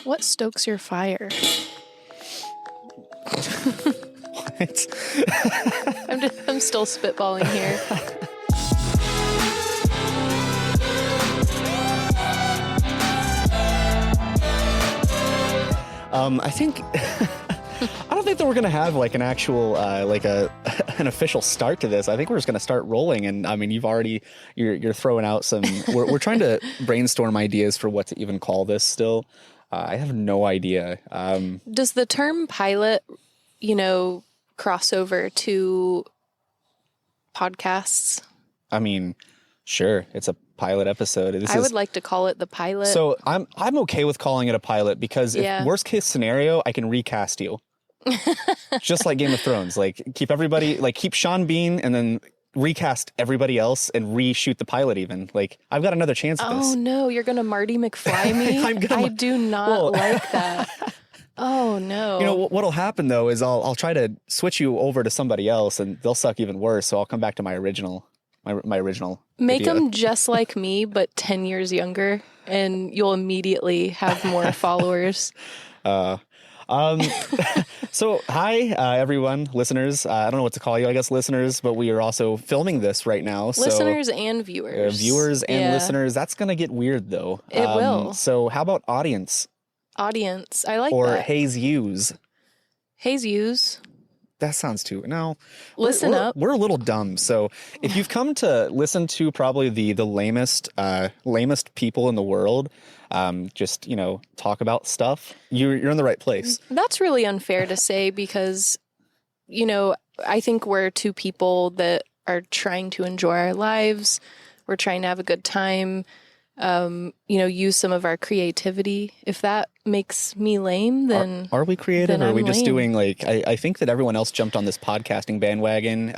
What stokes your fire? What? I'm still spitballing here. I think I don't think that we're gonna have like an actual an official start to this. I think we're just gonna start rolling. And I mean, you're throwing out some. We're trying to brainstorm ideas for what to even call this. Still, I have no idea. Does the term pilot, cross over to podcasts? I mean, sure, it's a pilot episode. I would like to call it the pilot. So I'm okay with calling it a pilot because if worst case scenario, I can recast you. Just like Game of Thrones, like keep Sean Bean and then recast everybody else and reshoot the pilot even. Like I've got another chance at this. Oh no, you're gonna Marty McFly me? I do not like that. Oh no. You know what'll happen though is I'll try to switch you over to somebody else and they'll suck even worse. So I'll come back to my original. My original. Make idea. them just like me, but 10 years younger, and you'll immediately have more followers. So hi, everyone, listeners. I don't know what to call you, I guess listeners, but we are also filming this right now. Listeners and viewers. Viewers and listeners. That's going to get weird though. It will. So how about audience? Audience. I like or that. Or Hayes Hughes. Hayes Hughes. That sounds too. No. Listen up. We're a little dumb. So if you've come to listen to probably the lamest people in the world, just, talk about stuff, you're in the right place. That's really unfair to say because, I think we're two people that are trying to enjoy our lives. We're trying to have a good time. Use some of our creativity. If that makes me lame, then are we creative? Or are we just lame. Doing like I think that everyone else jumped on this podcasting bandwagon.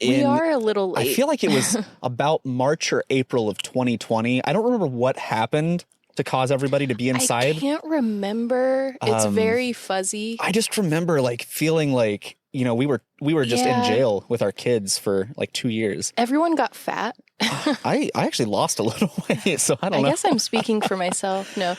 We are a little late. I feel like it was about March or April of 2020. I don't remember what happened to cause everybody to be inside. I can't remember. It's very fuzzy. I just remember feeling like we were just in jail with our kids for 2 years. Everyone got fat. I actually lost a little weight, so I don't know. I guess I'm speaking for myself. No,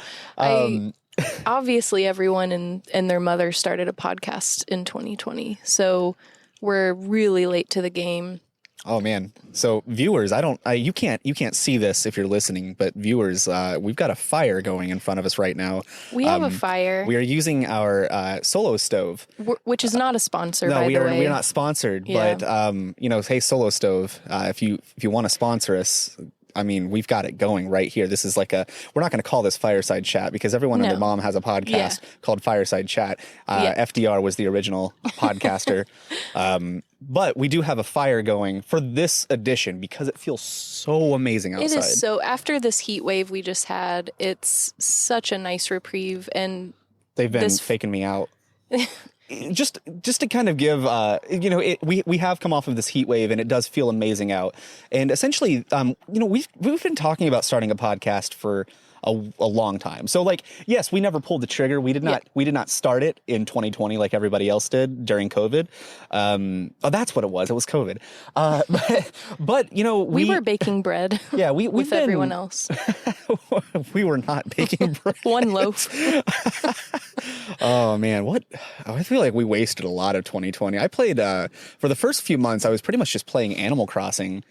obviously everyone and their mother started a podcast in 2020, so we're really late to the game. Oh man. So viewers, you can't see this if you're listening, but viewers, we've got a fire going in front of us right now. We have a fire. We are using our Solo stove, which is not a sponsor. No, by the way. We are not sponsored, but hey, Solo Stove, if you want to sponsor us, I mean, we've got it going right here. This is we're not going to call this Fireside Chat because everyone and their mom has a podcast called Fireside Chat. FDR was the original podcaster. But we do have a fire going for this edition because it feels so amazing outside. It is so, after this heat wave we just had, it's such a nice reprieve. And they've been faking me out. Just to kind of give, we have come off of this heat wave and it does feel amazing out. And essentially, we've been talking about starting a podcast for a long time. So yes, we never pulled the trigger. We did not start it in 2020 like everybody else did during COVID. That's what it was. It was COVID. But we were baking bread. Yeah, with everyone else. We were not baking bread. One loaf. Oh man, I feel like we wasted a lot of 2020. I played for the first few months. I was pretty much just playing Animal Crossing.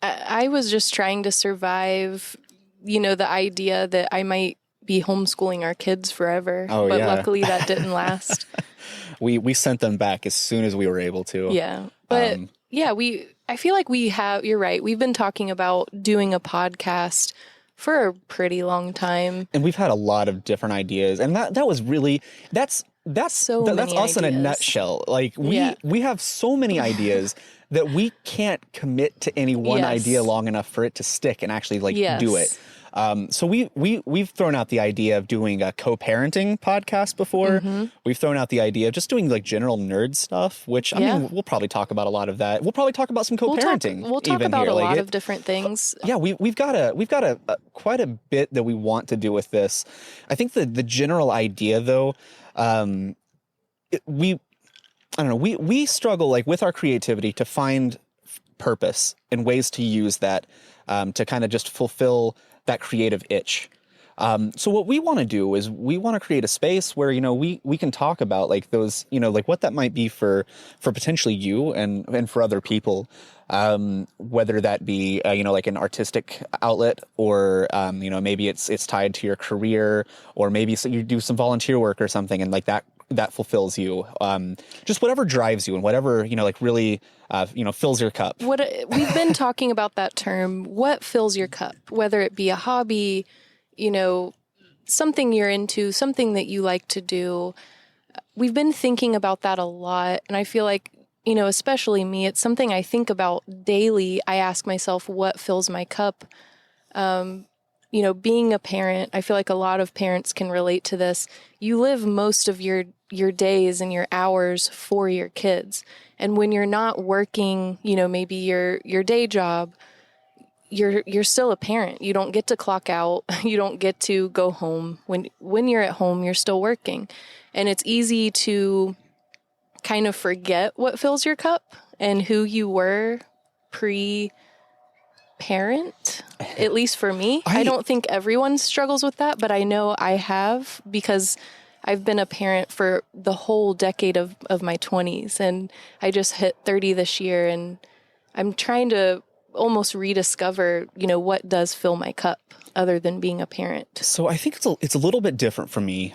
I was just trying to survive. The idea that I might be homeschooling our kids forever. But luckily that didn't last. We sent them back as soon as we were able to. Yeah. But I feel like you're right. We've been talking about doing a podcast for a pretty long time. And we've had a lot of different ideas. And that's us in a nutshell. We have so many ideas that we can't commit to any one idea long enough for it to stick and actually do it. So we've thrown out the idea of doing a co-parenting podcast before. Mm-hmm. We've thrown out the idea of just doing general nerd stuff, which I mean, we'll probably talk about a lot of that. We'll probably talk about some co-parenting. We'll talk about a lot of different things. Yeah, we've got a quite a bit that we want to do with this. I think the general idea though, we struggle with our creativity to find purpose and ways to use that to kind of just fulfill that creative itch. So what we want to do is we want to create a space where, we can talk about like those, like what that might be for potentially you and for other people. Whether that be, like an artistic outlet or, maybe it's tied to your career, or maybe so you do some volunteer work or something and like that fulfills you. Just whatever drives you and whatever, like really, fills your cup. We've been talking about that term, what fills your cup, whether it be a hobby, something you're into, something that you like to do. We've been thinking about that a lot. And I feel like, especially me, it's something I think about daily. I ask myself, what fills my cup? Being a parent, I feel like a lot of parents can relate to this. You live most of your days and your hours for your kids. And when you're not working, maybe your day job, you're still a parent. You don't get to clock out. You don't get to go home. When you're at home, you're still working. And it's easy to kind of forget what fills your cup and who you were pre-parent, at least for me. I don't think everyone struggles with that, but I know I have, because I've been a parent for the whole decade of my 20s, and I just hit 30 this year, and I'm trying to almost rediscover, what does fill my cup other than being a parent. So I think it's a little bit different for me,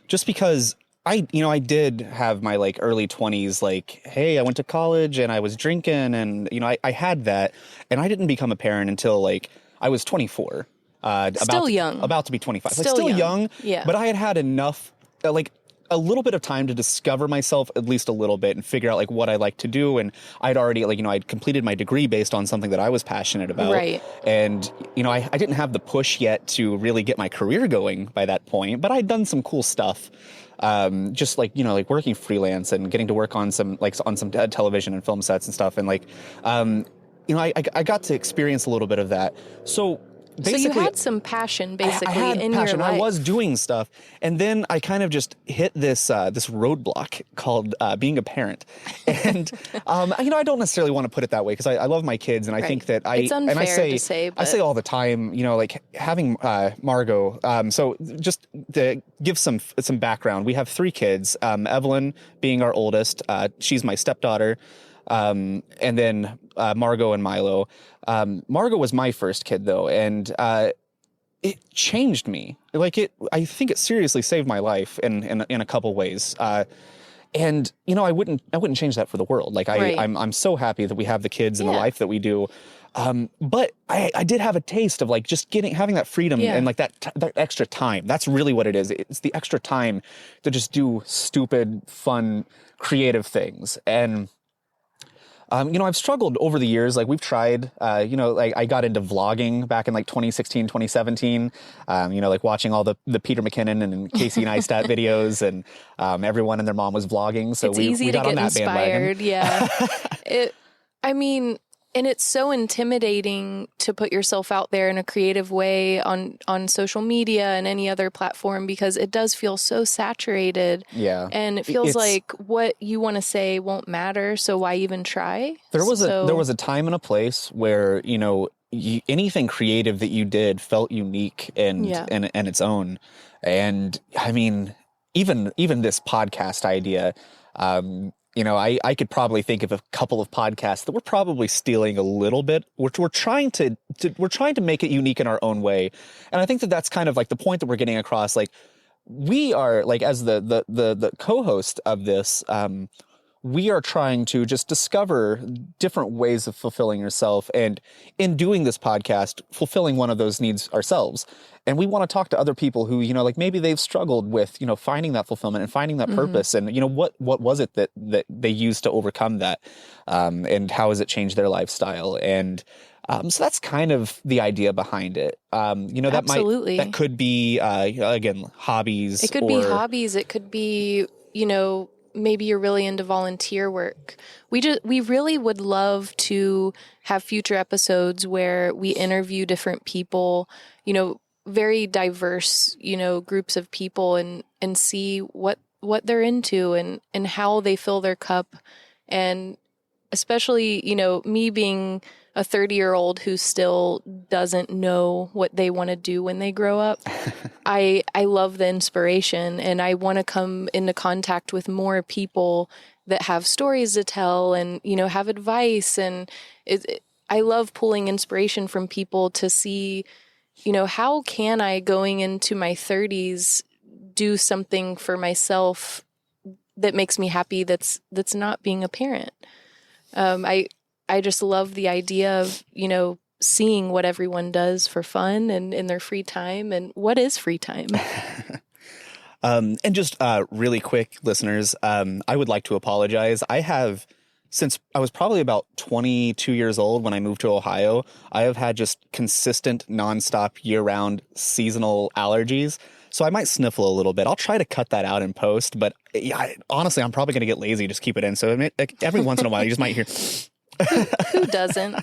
just because I did have my like early 20s, like, hey, I went to college and I was drinking and, I had that, and I didn't become a parent until like I was 24. Young. About to be 25. Still young. Yeah. But I had enough, like a little bit of time to discover myself at least a little bit and figure out like what I like to do. And I'd already I'd completed my degree based on something that I was passionate about. Right. And, I didn't have the push yet to really get my career going by that point, but I'd done some cool stuff. Just like, working freelance and getting to work on some television and film sets and stuff. And I got to experience a little bit of that. So basically, you had some passion, basically, I had in passion. your life. I was doing stuff, and then I kind of just hit this roadblock called being a parent. And I don't necessarily want to put it that way, because I love my kids, and I think that it's unfair to say, but I say all the time, like having Margot. So just to give some background, we have 3 kids. Evelyn being our oldest, she's my stepdaughter. And then Margot and Milo. Margot was my first kid, though, and it changed me. I think it seriously saved my life in a couple ways. And I wouldn't change that for the world. Like I'm so happy that we have the kids and the life that we do. But I did have a taste of like just having that freedom and like that extra time. That's really what it is. It's the extra time to just do stupid, fun, creative things. And I've struggled over the years. Like we've tried, like I got into vlogging back in like 2016, 2017, like watching all the Peter McKinnon and Casey Neistat videos, and everyone and their mom was vlogging. So it's easy we to got get on that inspired. bandwagon. Yeah. And it's so intimidating to put yourself out there in a creative way on social media and any other platform, because it does feel so saturated. Yeah. And it feels like what you want to say won't matter. So why even try? There was a time and a place where, anything creative that you did felt unique and its own. And I mean, even this podcast idea, I could probably think of a couple of podcasts that we're probably stealing a little bit. We're trying to make it unique in our own way. And I think that that's kind of like the point that we're getting across. Like we are like, as the co-host of this, we are trying to just discover different ways of fulfilling yourself. And in doing this podcast, fulfilling one of those needs ourselves. And we want to talk to other people who, like maybe they've struggled with, finding that fulfillment and finding that purpose. And, what was it that they used to overcome that? And how has it changed their lifestyle? And so that's kind of the idea behind it. Absolutely. That could be, again, hobbies. It could be hobbies. It could be, maybe you're really into volunteer work. We really would love to have future episodes where we interview different people, very diverse, groups of people, and see what they're into and how they fill their cup. And especially, me being a 30-year-old who still doesn't know what they want to do when they grow up. I love the inspiration, and I want to come into contact with more people that have stories to tell and, have advice. And I love pulling inspiration from people to see, how can I, going into my 30s, do something for myself that makes me happy that's not being a parent. I just love the idea of, seeing what everyone does for fun and in their free time. And what is free time? And just really quick, listeners, I would like to apologize. Since I was probably about 22 years old when I moved to Ohio, I have had just consistent, nonstop, year-round seasonal allergies. So I might sniffle a little bit. I'll try to cut that out in post, but honestly, I'm probably going to get lazy, just keep it in. So every once in a while, you just might hear... Who doesn't?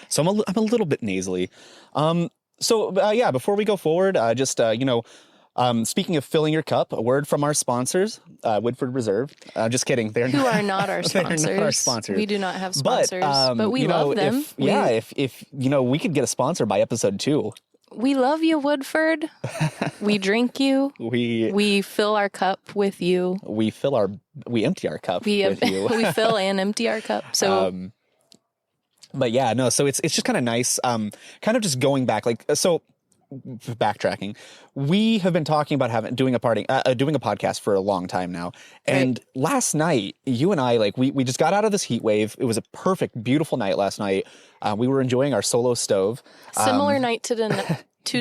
So I'm a little bit nasally. Before we go forward, speaking of filling your cup, a word from our sponsors, Woodford Reserve. Just kidding. Who are not our sponsors. They're not our sponsors. We do not have sponsors, but we love them. If we could get a sponsor by episode 2. We love you, Woodford. We drink you. We fill our cup with you. We empty our cup with you. We fill and empty our cup. So so it's just kind of nice. Kind of just going back, backtracking. We have been talking about doing a podcast for a long time now. And last night, you and I, we just got out of this heat wave. It was a perfect, beautiful night last night. We were enjoying our solo stove. Similar night to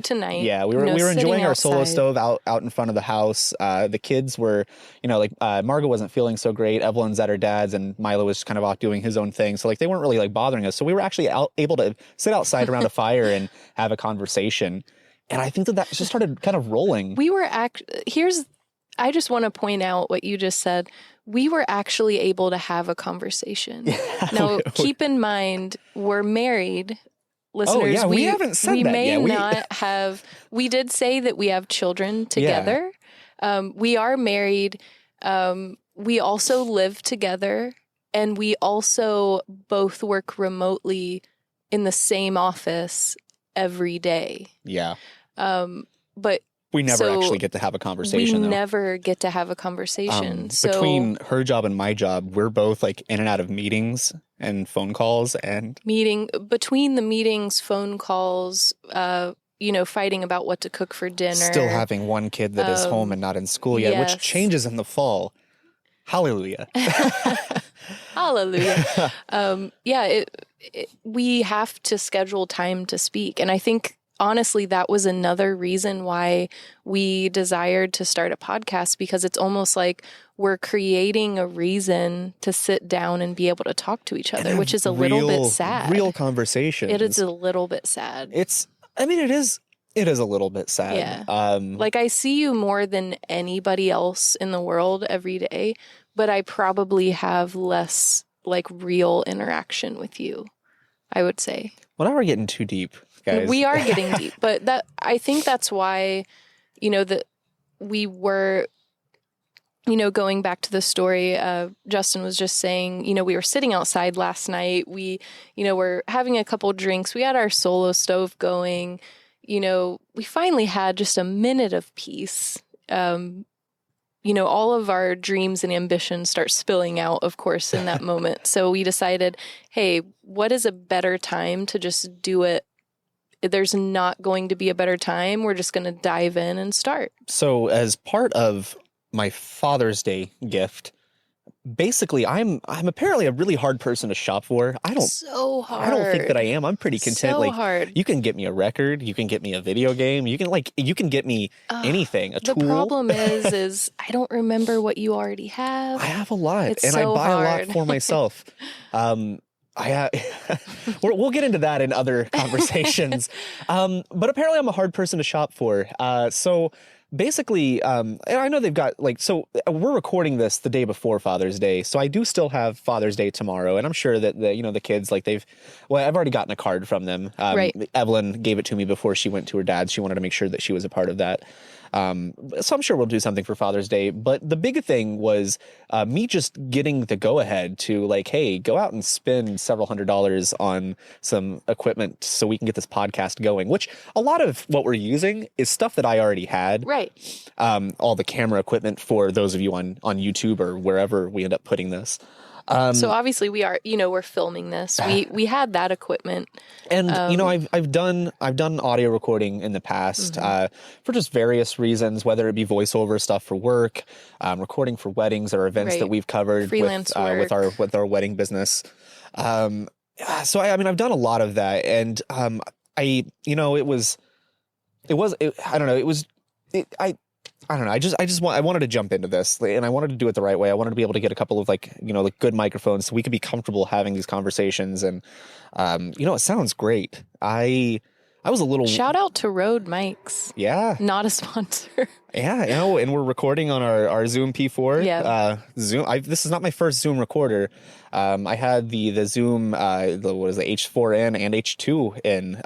tonight. Yeah, we were enjoying our solo stove out in front of the house. The kids were, Margot wasn't feeling so great. Evelyn's at her dad's, and Milo was kind of off doing his own thing. So they weren't really bothering us. So we were actually able to sit outside around a fire and have a conversation. And I think that just started kind of rolling. I just want to point out what you just said. We were actually able to have a conversation. Yeah, now, keep in mind, we're married. Listeners, oh, yeah, we haven't said we that may yet. Not have. We did say that we have children together. Yeah. We are married. We also live together, and we also both work remotely in the same office every day. Yeah. But we never actually get to have a conversation. We never get to have a conversation. Between her job and my job, we're both in and out of meetings and phone calls and between the meetings, phone calls, fighting about what to cook for dinner. Still having one kid that is home and not in school yet, which changes in the fall. Hallelujah. Hallelujah. We have to schedule time to speak. And I think, honestly, that was another reason why we desired to start a podcast, because it's almost like we're creating a reason to sit down and be able to talk to each other, which is a little bit sad. Real conversation. It is a little bit sad. It is a little bit sad. Yeah. I see you more than anybody else in the world every day, but I probably have less real interaction with you, I would say. Well, now we're getting too deep, guys. We are getting deep, but I think that's why, that we were, going back to the story, Justin was just saying, we were sitting outside last night. We, were having a couple drinks. We had our solo stove going. We finally had just a minute of peace. All of our dreams and ambitions start spilling out, of course, in that moment. So we decided, hey, what is a better time to just do it? There's not going to be a better time. We're just going to dive in and start. So as part of my Father's Day gift, basically, I'm apparently a really hard person to shop for. So hard. I don't think that I am. I'm pretty content. So hard. You can get me a record. You can get me a video game. You can get me anything. A tool. The problem is I don't remember what you already have. I have a lot, it's and so I buy hard. a lot for myself. We'll get into that in other conversations. But apparently, I'm a hard person to shop for. So. Basically, I know they've got we're recording this the day before Father's Day, so I do still have Father's Day tomorrow, and I'm sure that the kids I've already gotten a card from them. Right. Evelyn gave it to me before she went to her dad's. She wanted to make sure that she was a part of that. So I'm sure we'll do something for Father's Day. But the big thing was me just getting the go ahead to like, hey, go out and spend several $100s on some equipment so we can get this podcast going, which a lot of what we're using is stuff that I already had. Right. All the camera equipment for those of you on YouTube or wherever we end up putting this. So obviously we are, we're filming this. We had that equipment. And I've done audio recording in the past for just various reasons, whether it be voiceover stuff for work, recording for weddings or events that we've covered freelance work. with our wedding business. So I've done a lot of that, and I wanted to jump into this, and I wanted to do it the right way. I wanted to be able to get a couple of like good microphones so we could be comfortable having these conversations. And it sounds great. I was a little shout out to Rode Mics. Yeah. Not a sponsor. Yeah, and we're recording on our Zoom P4. Yeah. Zoom. This is not my first Zoom recorder. I had the Zoom, the H4n and H2 in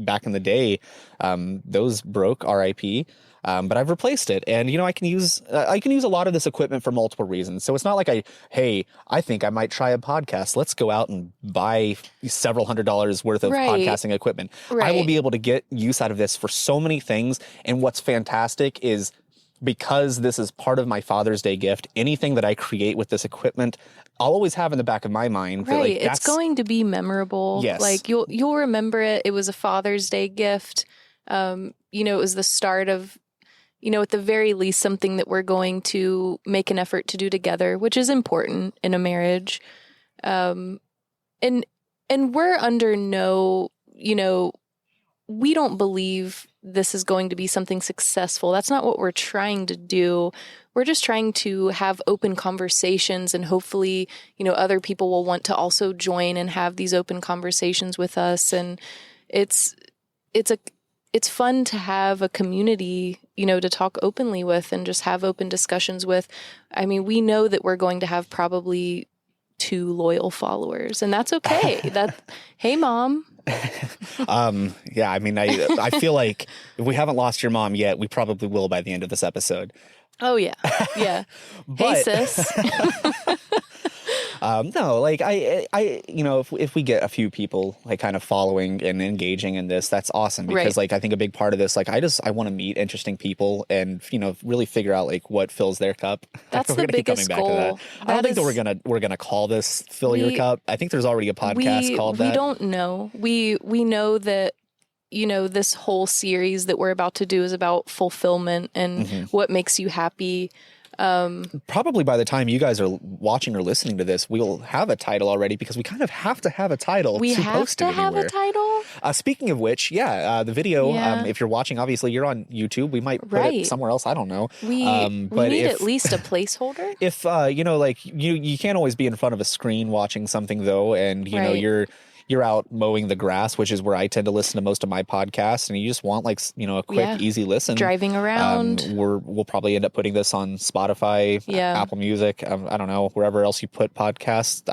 back in the day. Those broke, RIP. But I've replaced it, and I can use a lot of this equipment for multiple reasons. So it's not like I think I might try a podcast. Let's go out and buy several $100s worth of podcasting equipment. Right. I will be able to get use out of this for so many things. And what's fantastic is because this is part of my Father's Day gift, anything that I create with this equipment, I'll always have in the back of my mind. Right. That, it's going to be memorable. Yes. Like you'll remember it. It was a Father's Day gift. It was the start of, at the very least, something that we're going to make an effort to do together, which is important in a marriage. And we're under no, we don't believe this is going to be something successful. That's not what we're trying to do. We're just trying to have open conversations, and hopefully, other people will want to also join and have these open conversations with us. And it's fun to have a community, to talk openly with and just have open discussions with. I mean, we know that we're going to have probably 2 loyal followers, and that's okay. Hey, Mom. Yeah, I feel like if we haven't lost your mom yet, we probably will by the end of this episode. Oh, yeah. Yeah. Hey, sis. No, like if we get a few people like kind of following and engaging in this, that's awesome, because like I think a big part of this, like I want to meet interesting people and really figure out like what fills their cup. That's we're the biggest goal. To that. I don't think that we're gonna call this Fill Your Cup. I think there's already a podcast called that. We don't know. We know that this whole series that we're about to do is about fulfillment and what makes you happy. Probably by the time you guys are watching or listening to this, we'll have a title already, because we kind of have to have a title. We to have post to it have anywhere. a title. Speaking of which, the video. If you're watching, obviously you're on YouTube. We might put it somewhere else. I don't know. We need at least a placeholder. If you can't always be in front of a screen watching something though, and you're out mowing the grass, which is where I tend to listen to most of my podcasts, and you just want a quick, easy listen. Driving around. We'll probably end up putting this on Spotify, Apple Music. I don't know, wherever else you put podcasts.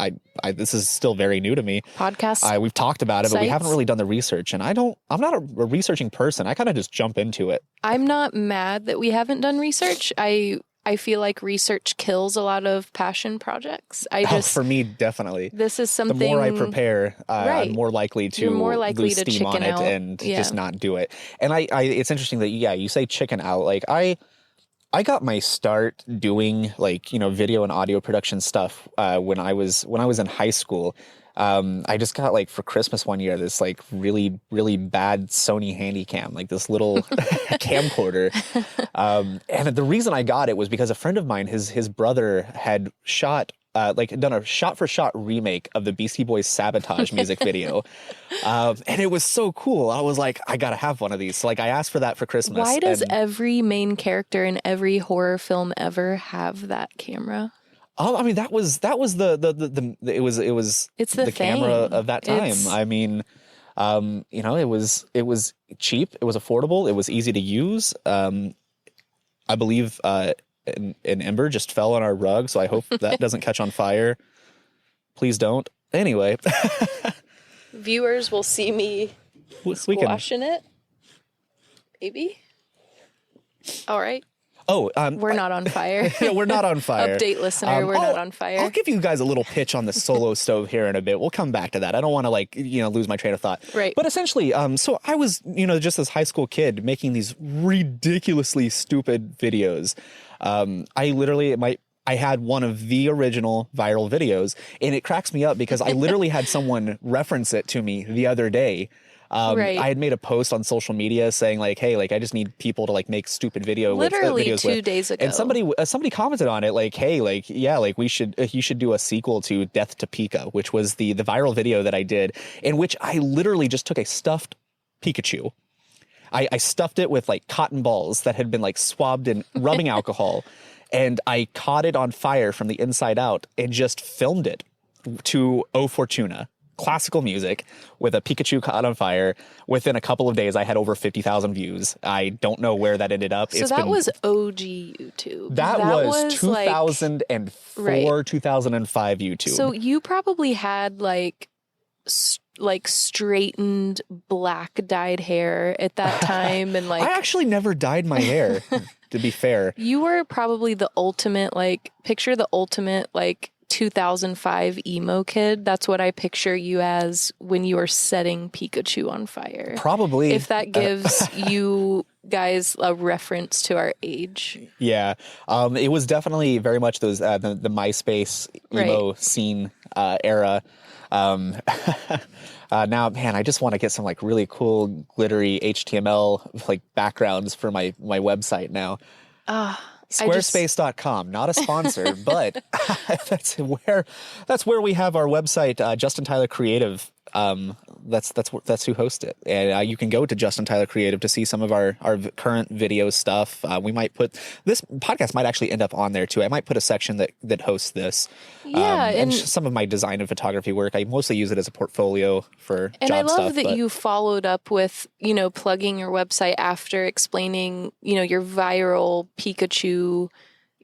This is still very new to me. Podcasts. We've talked about it, but we haven't really done the research, and I'm not a researching person. I kind of just jump into it. I'm not mad that we haven't done research. I feel like research kills a lot of passion projects. For me, definitely. This is something. The more I prepare, I'm more likely to lose steam on it and just not do it. And it's interesting that you say chicken out. Like I got my start doing video and audio production stuff when I was in high school. I just got for Christmas one year this really, really bad Sony Handycam, this little camcorder. And the reason I got it was because a friend of mine, his brother had done a shot-for-shot remake of the Beastie Boys Sabotage music video. And it was so cool. I was like, I gotta have one of these. So I asked for that for Christmas. Why does every main character in every horror film ever have that camera? That was it's the camera of that time. It was cheap. It was affordable. It was easy to use. I believe an ember just fell on our rug, so I hope that doesn't catch on fire. Please don't. Anyway. Viewers will see me squashing it. Maybe. All right. Oh, we're not on fire. Yeah, we're not on fire. Update listener, we're not on fire. I'll give you guys a little pitch on the solo stove here in a bit. We'll come back to that. I don't want to lose my train of thought. Right. But essentially, so I was, just this high school kid making these ridiculously stupid videos. I had one of the original viral videos, and it cracks me up because I literally had someone reference it to me the other day. Right. I had made a post on social media saying like, hey, like I just need people to like make stupid videos literally with, 2 days ago. and somebody commented on it like, hey, like, yeah, like you should do a sequel to Death to Pika, which was the viral video that I did, in which I literally just took a stuffed Pikachu. I stuffed it with like cotton balls that had been like swabbed in rubbing alcohol, and I caught it on fire from the inside out and just filmed it to O Fortuna. Classical music with a Pikachu caught on fire. Within a couple of days, I had over 50,000 views. I don't know where that ended up. So that was OG YouTube. That was 2004, right. 2005 YouTube. So you probably had like straightened black dyed hair at that time, and like I actually never dyed my hair. To be fair, you were probably the ultimate picture the ultimate 2005 emo kid. That's what I picture you as when you are setting Pikachu on fire. Probably. If that gives you guys a reference to our age. Yeah. It was definitely very much those the MySpace emo scene era. Now, man, I just want to get some like really cool glittery HTML like backgrounds for my website now. Squarespace.com, not a sponsor, but that's where we have our website, Justin Tyler Creative. That's who hosts it, and you can go to Justin Tyler Creative to see some of our current video stuff. We might put this podcast might actually end up on there too. I might put a section that hosts this. Yeah, and some of my design and photography work. I mostly use it as a portfolio for job stuff. And I love that you followed up with plugging your website after explaining your viral Pikachu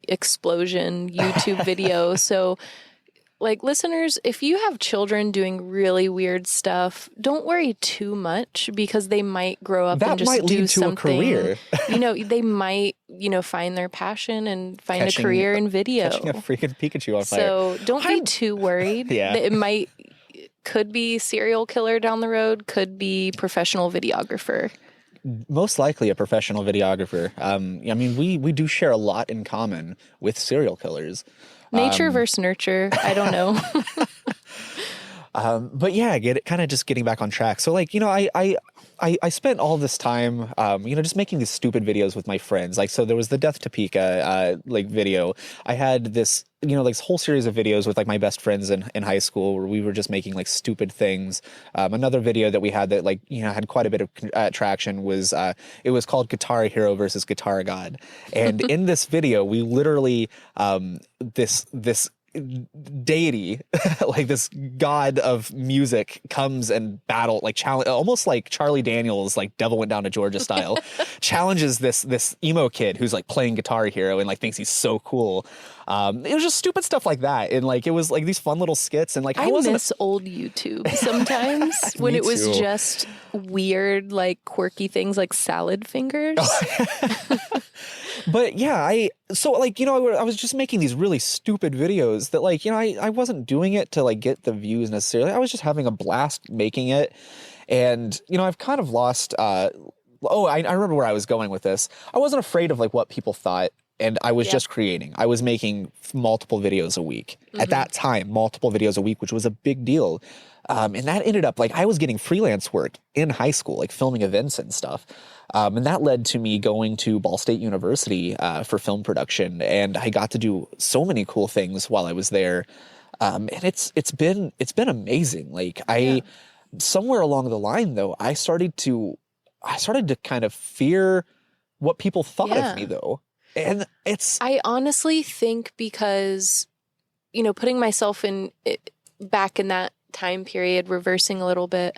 explosion YouTube video. So, listeners, if you have children doing really weird stuff, don't worry too much, because they might grow up and just do something. A career. They might, find their passion and find a career in video. Catching a freaking Pikachu on fire. So don't be too worried. Yeah. It could be serial killer down the road, could be professional videographer. Most likely a professional videographer. I mean, we do share a lot in common with serial killers. Nature versus nurture. I don't know. But yeah, getting back on track. So I spent all this time, just making these stupid videos with my friends. So there was the Death to Pika, video. I had this, this whole series of videos with my best friends in high school where we were just making stupid things. Another video that we had that had quite a bit of traction was, it was called Guitar Hero versus Guitar God. And in this video, we literally, this deity, this god of music, comes and challenge, almost like Charlie Daniels, Devil Went Down to Georgia style, challenges this emo kid who's playing Guitar Hero and thinks he's so cool. It was just stupid stuff like that, and it was these fun little skits, and I miss old YouTube sometimes when it was just weird, quirky things like salad fingers. But yeah, I was just making these really stupid videos that I wasn't doing it to get the views necessarily. I was just having a blast making it. And I've kind of lost I remember where I was going with this. I wasn't afraid of what people thought, and I was just creating. I was making multiple videos a week. Mm-hmm. At that time, multiple videos a week, which was a big deal. And that ended up I was getting freelance work in high school, filming events and stuff. And that led to me going to Ball State University for film production, and I got to do so many cool things while I was there. And it's been amazing. Somewhere along the line though, I started to kind of fear what people thought of me though. And I honestly think because putting myself back in that time period, reversing a little bit,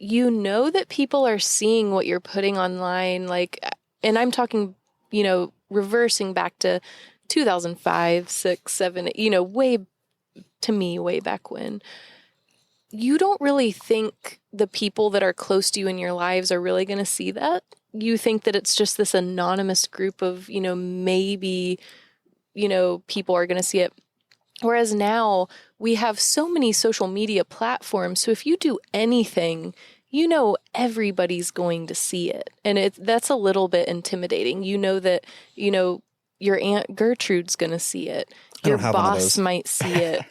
that people are seeing what you're putting online, and I'm talking, reversing back to 2005, 6, 7, way back when. you don't really think the people that are close to you in your lives are really going to see that. You think that it's just this anonymous group of, maybe, people are going to see it. Whereas now we have so many social media platforms. So if you do anything, everybody's going to see it. And that's a little bit intimidating. You know that, your Aunt Gertrude's going to see it. Your boss might see it.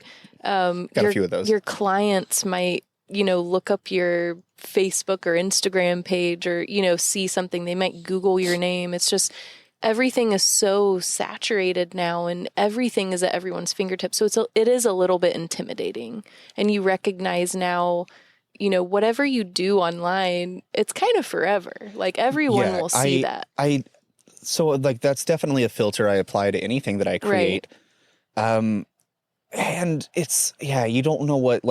Got a few of those. Your clients might, look up your Facebook or Instagram page or, see something. They might Google your name. It's just everything is so saturated now and everything is at everyone's fingertips. So it is a little bit intimidating. And you recognize now, whatever you do online, it's kind of forever. Like everyone will see that. So like that's definitely a filter I apply to anything that I create. Right. And it's, you don't know what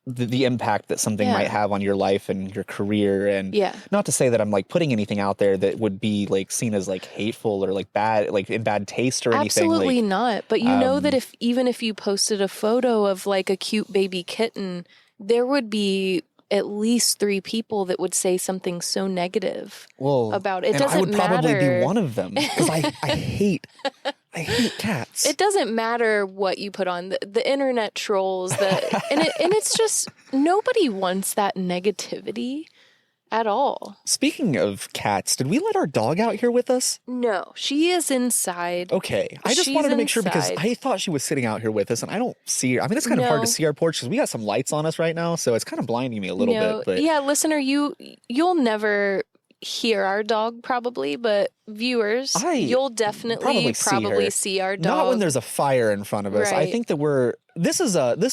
the impact that something might have on your life and your career. And not to say that I'm like putting anything out there that would be like seen as like hateful or like bad, like in bad taste or anything. Absolutely not. But you know that even if you posted a photo of like a cute baby kitten, there would be at least 3 people that would say something so negative about it. It doesn't matter. I would probably be one of them because I hate cats. It doesn't matter what you put on the internet trolls, and it's just nobody wants that negativity at all. Speaking of cats, did we let our dog out here with us? No, she is inside. Okay. I just wanted to make sure because I thought she was sitting out here with us and I don't see her. I mean, it's kind of hard to see our porch because we got some lights on us right now, so it's kind of blinding me a little bit. But yeah, listener, you'll never hear our dog probably, but viewers, you'll definitely probably see our dog. Not when there's a fire in front of us. Right. I think that this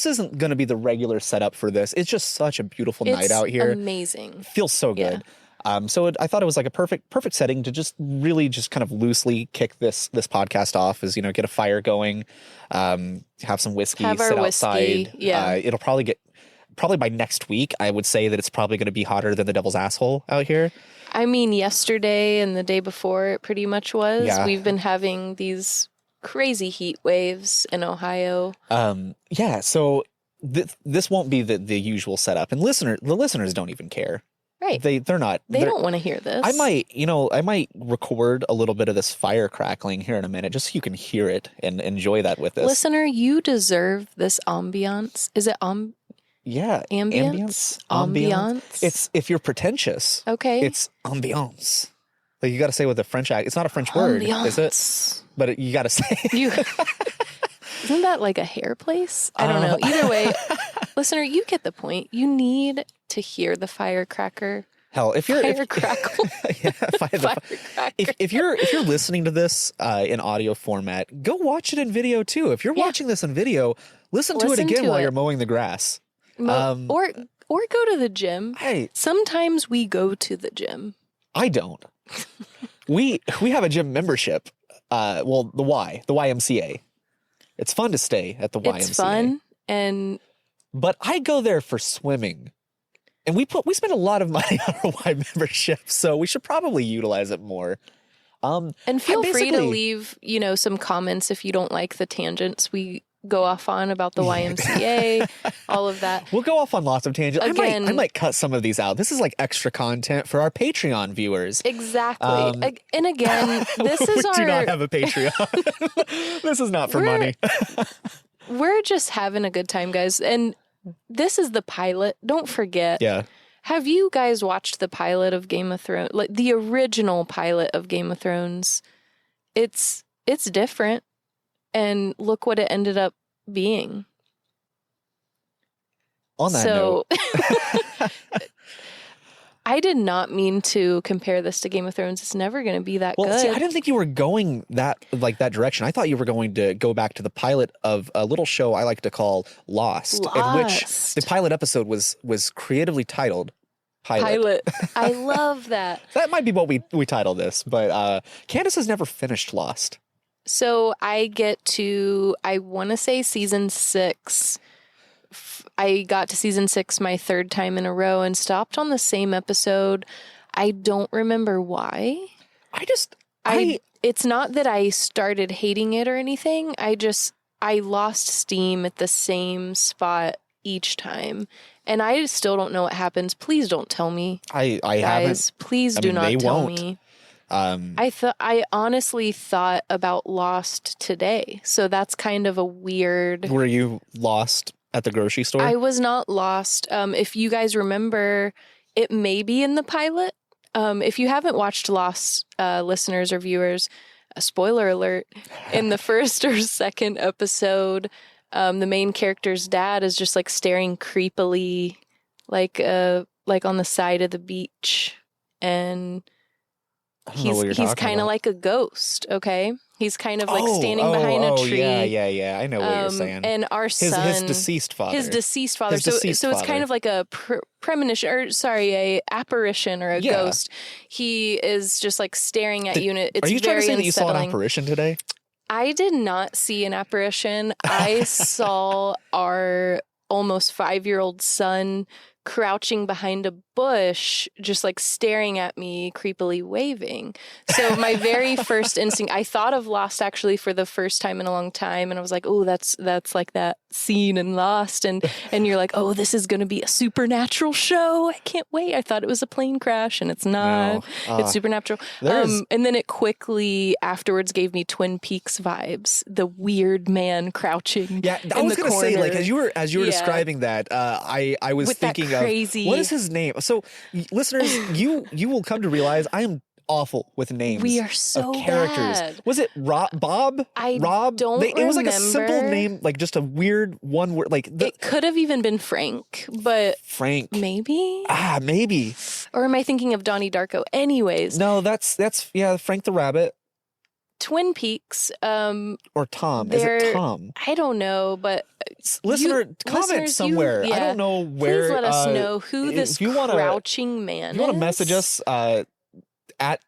isn't going to be the regular setup for this. It's just such a beautiful night out here. Amazing. Feels so good. So I thought it was like a perfect setting to just really just kind of loosely kick this podcast off, is get a fire going, have some whiskey, sit outside. Yeah. It'll probably by next week, I would say that it's probably going to be hotter than the devil's asshole out here. I mean, yesterday and the day before it pretty much was. Yeah. We've been having these crazy heat waves in Ohio. So this won't be the usual setup, and the listeners don't even care. Right. They don't want to hear this. I might record a little bit of this fire crackling here in a minute just so you can hear it and enjoy that with us. Listener, you deserve this ambiance. Is it Yeah. Ambience? It's, if you're pretentious. Okay. It's ambiance. Like you got to say with a French accent. It's not a French word, is it? But you got to say. Isn't that like a hair place? I don't know. Either way, listener, you get the point. You need to hear the firecracker. Hell, if you're firecrackle. If you're listening to this in audio format, go watch it in video too. If you're watching this in video, listen to it again while you're mowing the grass. Or go to the gym. Sometimes we go to the gym. I don't. We have a gym membership. The YMCA. It's fun to stay at the YMCA. It's fun, but I go there for swimming, and we spend a lot of money on our Y membership, so we should probably utilize it more. And feel free to leave, some comments if you don't like the tangents we go off on about the YMCA, all of that. We'll go off on lots of tangents. Again, I might cut some of these out. This is like extra content for our Patreon viewers. Exactly. And again, this is we do not have a Patreon. This is not for money. We're just having a good time, guys. And this is the pilot. Don't forget. Yeah. Have you guys watched the pilot of Game of Thrones? Like the original pilot of Game of Thrones? It's different. And look what it ended up being. On that note. I did not mean to compare this to Game of Thrones. It's never going to be that good. See, I didn't think you were going that direction. I thought you were going to go back to the pilot of a little show I like to call Lost. In which the pilot episode was creatively titled Pilot. I love that. That might be what we title this, but Kandace has never finished Lost. So I get to, I want to say season 6. I got to season 6 my 3rd time in a row and stopped on the same episode. I don't remember why. It's not that I started hating it or anything. I lost steam at the same spot each time. And I still don't know what happens. Please don't tell me. I Guys, haven't. please do not they tell won't. me. Um, I honestly thought about Lost today. So that's kind of a weird. were you lost at the grocery store? I was not lost. If you guys remember, it may be in the pilot. If you haven't watched Lost, listeners or viewers, a spoiler alert, in the first or second episode, the main character's dad is just like staring creepily, like on the side of the beach, and I don't know what you're he's talking kind of about. like a ghost. Okay, he's kind of like standing behind a tree. Yeah. I know what you're saying. And our son, his deceased father. his deceased father. His So deceased it's father. kind of like a premonition, or sorry, a apparition or a Yeah. ghost. He is just like staring at you, and it's Are you trying very to say that you saw an unsettling. apparition today? I did not see an apparition. I saw our almost 5-year-old son crouching behind a bush, just like staring at me, creepily waving. So my very first instinct, I thought of Lost actually for the first time in a long time, and I was like, oh, that's like that scene in Lost, and you're like, oh, this is going to be a supernatural show. I can't wait. I thought it was a plane crash, and it's not. No. It's supernatural. And then it quickly afterwards gave me Twin Peaks vibes. The weird man crouching. Yeah, I in was the going to say, like, corner. as you were Yeah. describing that, I was With that thinking crazy- of what is his name. So, listeners, you will come to realize I am awful with names. We are so of characters. bad. Was it Bob? I Rob? don't It was like a simple remember. name, like just a weird one word, like It could have even been Frank, but Frank. maybe? Maybe. Or am I thinking of Donnie Darko? Anyways, No, that's Frank the Rabbit Twin Peaks, or Tom. Is it Tom? I don't know, but Listener, comment listeners, somewhere. I don't know where. please let us know who this if you wanna- crouching man is. You want to message us at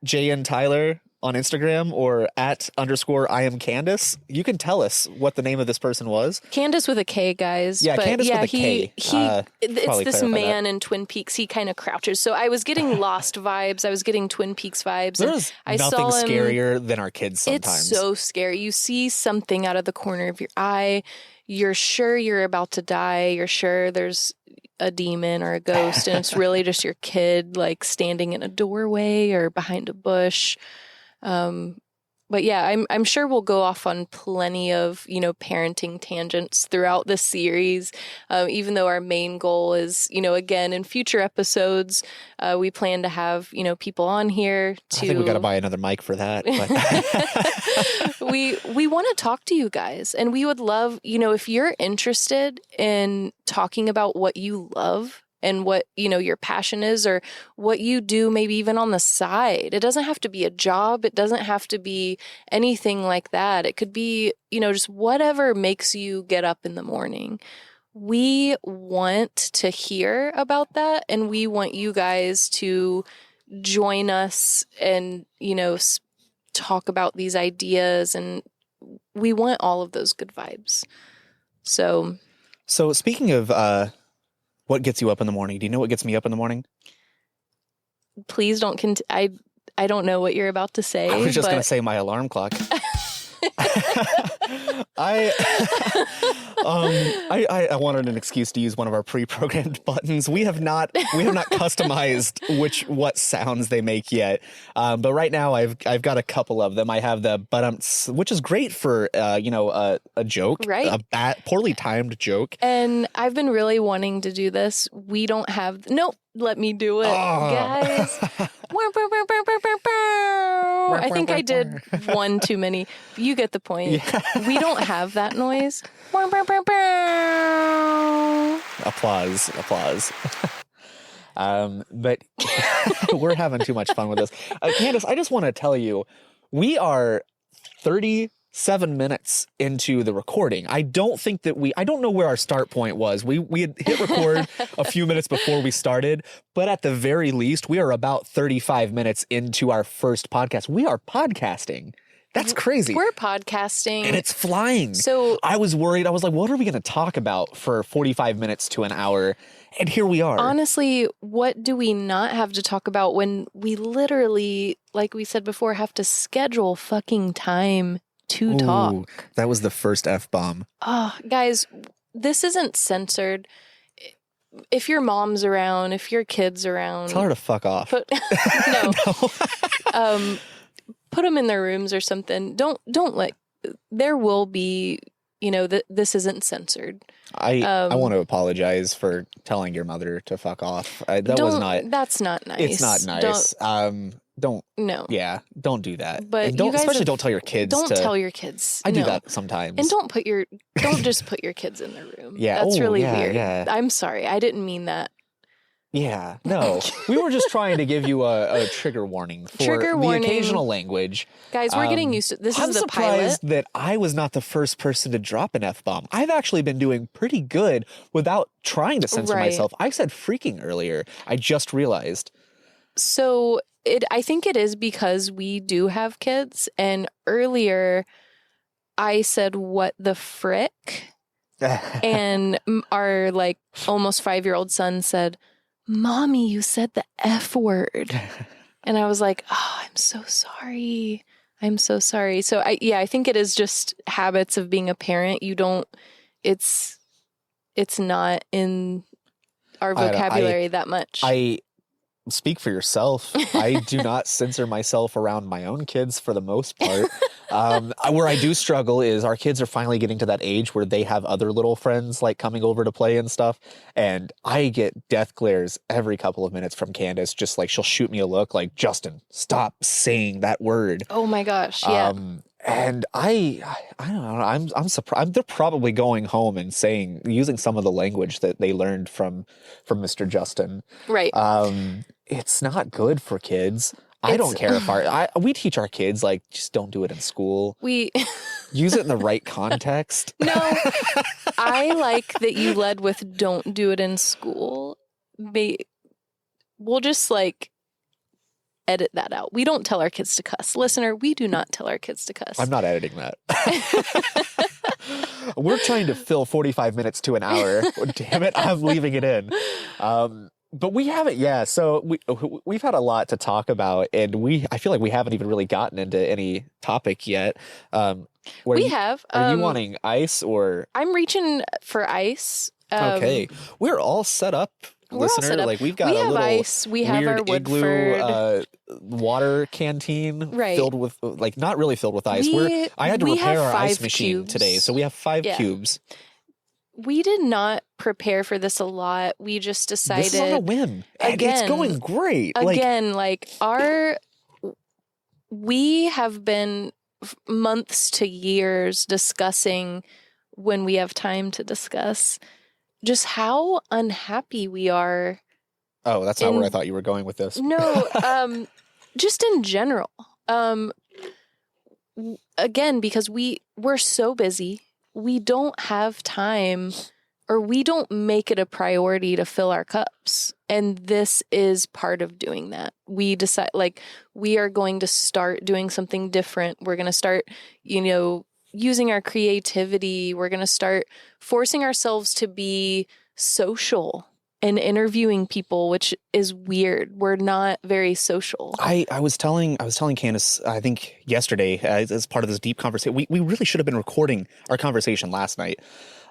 JN Tyler on Instagram or at _ I am Kandace. You can tell us what the name of this person was. Candace with a K, guys. Yeah, but Candace with a K. It's probably this clarify man in Twin Peaks. He kind of crouches. So I was getting Lost vibes. I was getting Twin Peaks vibes. There's I nothing saw him, scarier than our kids sometimes. It's so scary. You see something out of the corner of your eye. You're sure you're about to die. You're sure there's a demon or a ghost, and it's really just your kid like standing in a doorway or behind a bush. But yeah, I'm sure we'll go off on plenty of, parenting tangents throughout this series, even though our main goal is, again, in future episodes, we plan to have, people on here to... I think we got to buy another mic for that. But. We want to talk to you guys, and we would love, if you're interested in talking about what you love and what, your passion is, or what you do maybe even on the side. It doesn't have to be a job. It doesn't have to be anything like that. It could be, just whatever makes you get up in the morning. We want to hear about that, and we want you guys to join us and, talk about these ideas, and we want all of those good vibes. So speaking of what gets you up in the morning, do you know what gets me up in the morning? Please don't I don't know what you're about to say. I was just going to say my alarm clock. I wanted an excuse to use one of our pre-programmed buttons. We have not customized what sounds they make yet. But right now I've got a couple of them. I have the but which is great for a joke, right? A poorly timed joke. And I've been really wanting to do this. We don't have let me do it, guys. I think I did one too many. You get the point. Yeah. We don't have that noise. Applause. But we're having too much fun with this. Kandace, I just want to tell you, we are 37 minutes into the recording. I don't know where our start point was. We had hit record a few minutes before we started, but at the very least, we are about 35 minutes into our first podcast. We are podcasting. That's crazy. We're podcasting. And it's flying. So I was worried. I was like, what are we going to talk about for 45 minutes to an hour? And here we are. Honestly, what do we not have to talk about when we literally, like we said before, have to schedule fucking time to Ooh, talk. that was the first F-bomb. Oh, guys, this isn't censored. If your mom's around, if your kid's around, Tell her to fuck off. No. Put them in their rooms or something. Don't let. There will be, this isn't censored. I want to apologize for telling your mother to fuck off. That's not nice. It's not nice. Don't. No. Yeah, don't do that. But and especially don't tell your kids. Don't tell your kids. I do that sometimes. And don't just put your kids in their room. Yeah, that's really weird. Yeah. I'm sorry, I didn't mean that. Yeah, no. We were just trying to give you a trigger warning for the occasional language. Guys, we're getting used to this. I'm is the pilot. surprised that I was not the first person to drop an F-bomb. I've actually been doing pretty good without trying to censor myself. I said freaking earlier. I just realized. So I think it is because we do have kids, and earlier I said, "What the frick?" and our almost 5-year-old son said, "Mommy, you said the F word." And I was like, "Oh, I'm so sorry. I'm so sorry." So I think it is just habits of being a parent. It's not in our vocabulary that much. Speak for yourself. I do not censor myself around my own kids for the most part. Where I do struggle is our kids are finally getting to that age where they have other little friends coming over to play and stuff. And I get death glares every couple of minutes from Kandace. Just she'll shoot me a look like, "Justin, stop saying that word." Oh my gosh. Yeah. And I don't know. I'm surprised. They're probably going home and using some of the language that they learned from Mr. Justin. Right. It's not good for kids. I don't care if we teach our kids just don't do it in school. We use it in the right context. No, I like that you led with "don't do it in school." We'll just edit that out. We don't tell our kids to cuss. Listener, we do not tell our kids to cuss. I'm not editing that. We're trying to fill 45 minutes to an hour. Damn it, I'm leaving it in. But we haven't, So we've had a lot to talk about, and I feel like we haven't even really gotten into any topic yet. We have. Are you wanting ice or? I'm reaching for ice. Okay, we're all set up. Listener, we've got a little ice. We have weird our igloo water canteen filled with not really filled with ice. I had to repair our ice machine today, so we have 5 cubes. We did not prepare for this a lot. We just decided this is on a whim, and it's going great. Again, we have been months to years discussing when we have time to discuss just how unhappy we are. Oh, that's not where I thought you were going with this. No, just in general. Again, because we're so busy, we don't have time, or we don't make it a priority to fill our cups. And this is part of doing that. We decide, we are going to start doing something different. We're going to start, using our creativity. We're going to start forcing ourselves to be social and interviewing people, which is weird. We're not very social. I was telling Kandace, I think yesterday, as part of this deep conversation, we really should have been recording our conversation last night.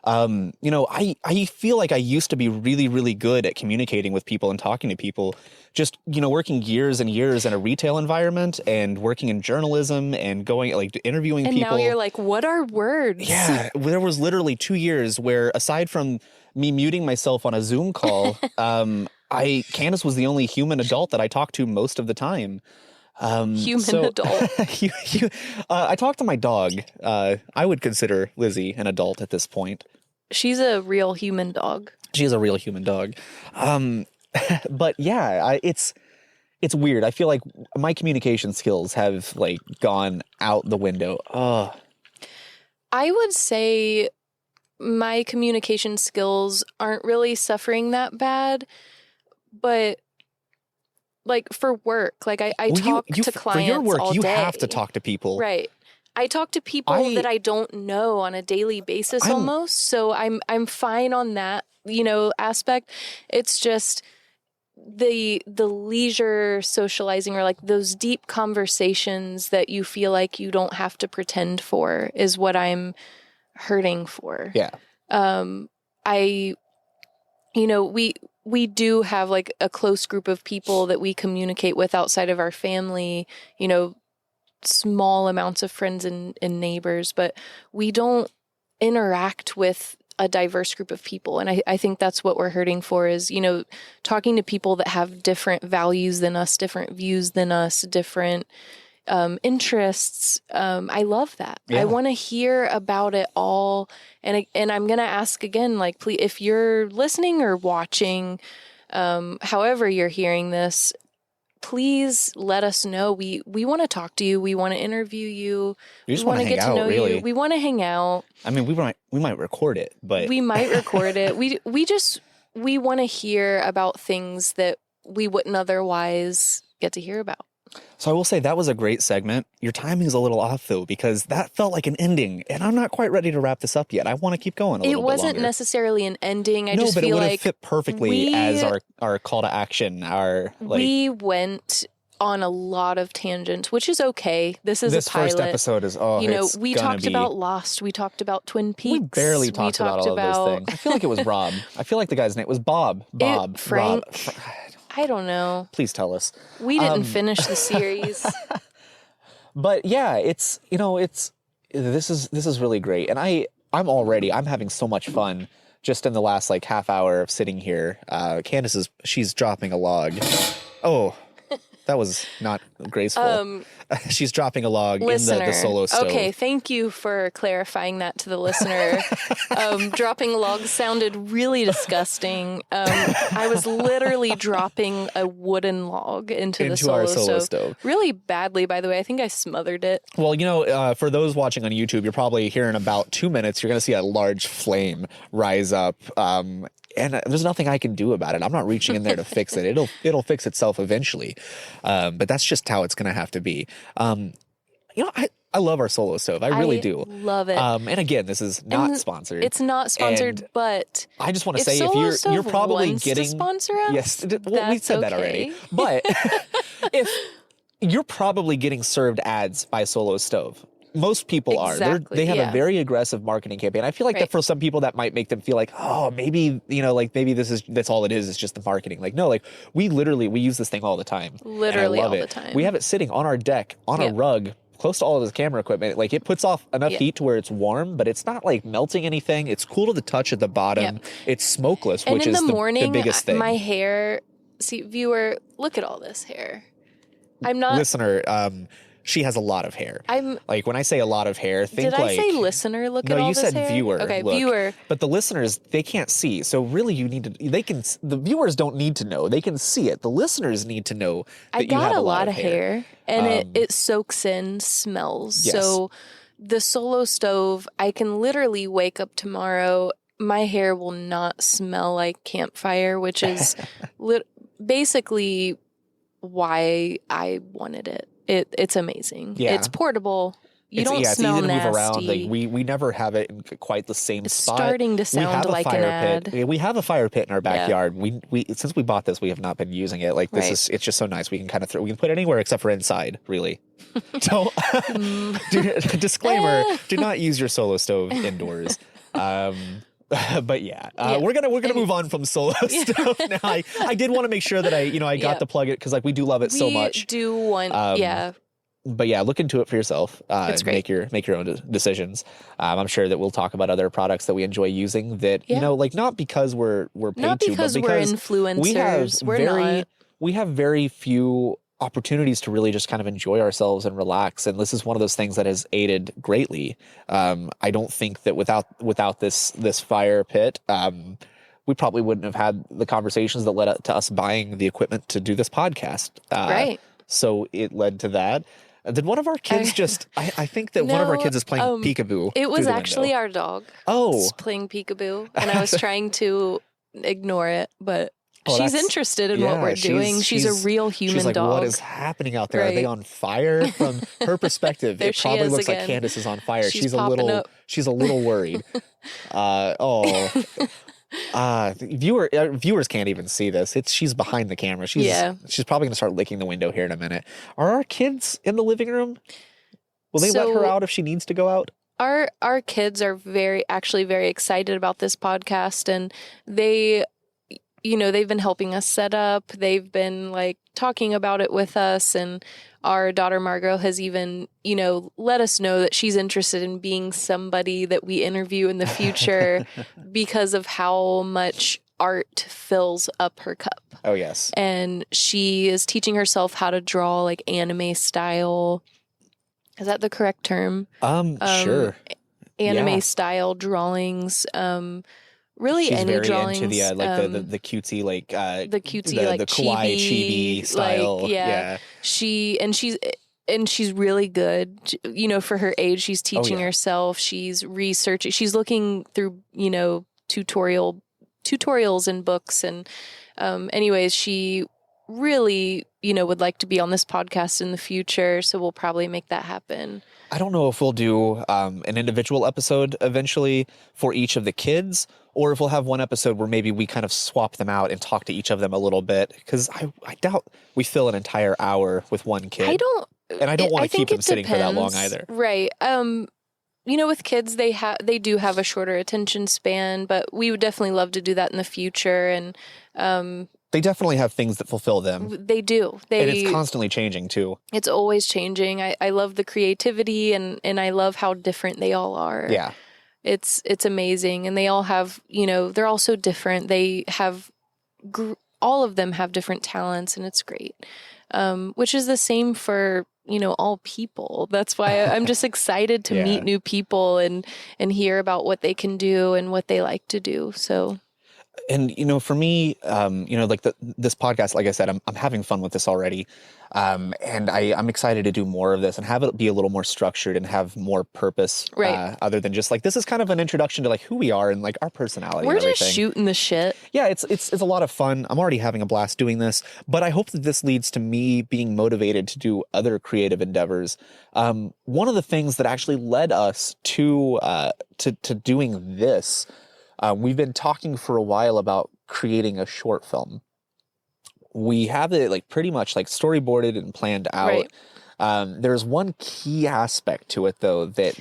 I feel like I used to be really, really good at communicating with people and talking to people, just, working years and years in a retail environment and working in journalism and going, interviewing people. And now you're like, what are words? Yeah. There was literally 2 years where, aside from me muting myself on a Zoom call, Kandace was the only human adult that I talked to most of the time. Adult. I talked to my dog. I would consider Lizzie an adult at this point. She's a real human dog. She is a real human dog. But yeah, it's weird. I feel like my communication skills have gone out the window. I would say my communication skills aren't really suffering that bad, but for work, I talk to clients for your work, all you day. have to talk to people. Right. I talk to people that I don't know on a daily basis almost. So I'm fine on that, aspect. It's just the leisure socializing, or like those deep conversations that you feel like you don't have to pretend for, is what I'm hurting for. Yeah. I, we do have like a close group of people that we communicate with outside of our family, small amounts of friends and neighbors, but we don't interact with a diverse group of people. And I think that's what we're hurting for, is, talking to people that have different values than us, different views than us, different interests. I love that. Yeah. I want to hear about it all. And I'm going to ask again, like, please, if you're listening or watching, however you're hearing this, please let us know. We want to talk to you. We want to interview you. We just want want to to hang get to out, know really. you. We want to hang out. I mean, we might record it, but We might record it. We want to hear about things that we wouldn't otherwise get to hear about. So I will say that was a great segment. Your timing is a little off, though, because that felt like an ending, and I'm not quite ready to wrap this up yet. I want to keep going a little bit longer. It wasn't necessarily an ending. I no, just but feel it would like have fit perfectly as our call to action. We went on a lot of tangents, which is okay. This is this a pilot. first episode is we talked about Lost. We talked about Twin Peaks. We barely talked about all of those things. I feel like it was Rob. I feel like the guy's name was Bob. Frank. Rob. I don't know. Please tell us. We didn't finish the series. But yeah, this is really great, and I'm having so much fun just in the last like half hour of sitting here. Kandace she's dropping a log. Oh, that was not graceful. She's dropping a log listener, in the solo stove. Okay, thank you for clarifying that to the listener. Dropping a log sounded really disgusting. I was literally dropping a wooden log into the our solo stove. Really badly, by the way. I think I smothered it. Well, for those watching on YouTube, you're probably here in about 2 minutes. You're going to see a large flame rise up. And there's nothing I can do about it. I'm not reaching in there to fix it. It'll fix itself eventually. But that's just how it's going to have to be. I love our solo stove. I really do. Love it. And again, this is not sponsored. It's not sponsored, but I just want to say, if you're probably getting to sponsor us, yes, well, we said that already. But if you're probably getting served ads by Solo Stove. Most people are. They have a very aggressive marketing campaign. I feel like that for some people that might make them feel like, oh, maybe, maybe that's all it is just the marketing. Like, no, like we use this thing all the time. Literally all the time. We have it sitting on our deck, on a rug, close to all of this camera equipment. Like it puts off enough heat to where it's warm, but it's not like melting anything. It's cool to the touch at the bottom. It's smokeless, which is the biggest thing. My hair, viewer, look at all this hair. I'm not... Listener, she has a lot of hair. Like when I say a lot of hair, think Did I say listener? Look at all this hair. No, you said viewer. Okay, look. viewer. But the listeners, they can't see. So really, the viewers don't need to know. They can see it. The listeners need to know that you have a lot of hair. And it soaks in smells. Yes. So the Solo Stove, I can literally wake up tomorrow. My hair will not smell like campfire, which is basically why I wanted it. It's amazing. Yeah. It's portable. You don't smell it's easy to nasty. move around. Like we never have it in quite the same spot. Starting to sound like an ad. We have a fire pit in our backyard. Yeah. We since we bought this, we have not been using it. Like it's just so nice. We can we can put it anywhere except for inside, really. So disclaimer, do not use your Solo Stove indoors. But we're gonna move on from Solo Stove now. I did want to make sure that I got to plug it because like we do love it so much. We do want But yeah, look into it for yourself. It's great. Make your own decisions. I'm sure that we'll talk about other products that we enjoy using that like not because we're paid not to, because but because we're influencers. We have very few opportunities to really just kind of enjoy ourselves and relax, and this is one of those things that has aided greatly. I don't think that without this fire pit, we probably wouldn't have had the conversations that led up to us buying the equipment to do this podcast. Right. So it led to that. Did one of our kids I think that one of our kids is playing peekaboo. It was actually our dog. Oh, playing peekaboo, and I was trying to ignore it, but she's interested in what we're doing. She's a real human she's like, dog. What is happening out there? Are they on fire? From her perspective, it probably looks like Kandace is on fire. She's a little worried. Viewers can't even see this. She's behind the camera. She's probably gonna start licking the window here in a minute. Are our kids in the living room? Will they let her out if she needs to go out? Our kids are very excited about this podcast, and they've been helping us set up. They've been like talking about it with us, and our daughter Margot has even, let us know that she's interested in being somebody that we interview in the future because of how much art fills up her cup. Oh, yes. And she is teaching herself how to draw like anime style. Is that the correct term? Sure. Anime style drawings. Really, she's any very drawings. into the cutesy the cutesy the kawaii chibi style. Like, she's really good. For her age, she's teaching herself. She's researching. She's looking through tutorials and books. And anyways, she really would like to be on this podcast in the future. So we'll probably make that happen. I don't know if we'll do an individual episode eventually for each of the kids, or if we'll have one episode where maybe we kind of swap them out and talk to each of them a little bit, because I doubt we fill an entire hour with one kid. I don't want to keep them sitting for that long either. Right. With kids, they do have a shorter attention span, but we would definitely love to do that in the future. And they definitely have things that fulfill them. They do. And it's constantly changing too. It's always changing. I love the creativity, and I love how different they all are. Yeah. It's amazing. And they all have, they're all so different. They have, all of them have different talents, and it's great. Which is the same for, all people. That's why I'm just excited to meet new people and hear about what they can do and what they like to do. So. And, for me, this podcast, like I said, I'm having fun with this already. And I'm excited to do more of this and have it be a little more structured and have more purpose. Right. Other than just this is kind of an introduction to who we are and our personality. We're just shooting the shit. Yeah, it's a lot of fun. I'm already having a blast doing this, but I hope that this leads to me being motivated to do other creative endeavors. One of the things that actually led us to doing this, we've been talking for a while about creating a short film. We have it pretty much storyboarded and planned out. Right. There's one key aspect to it though that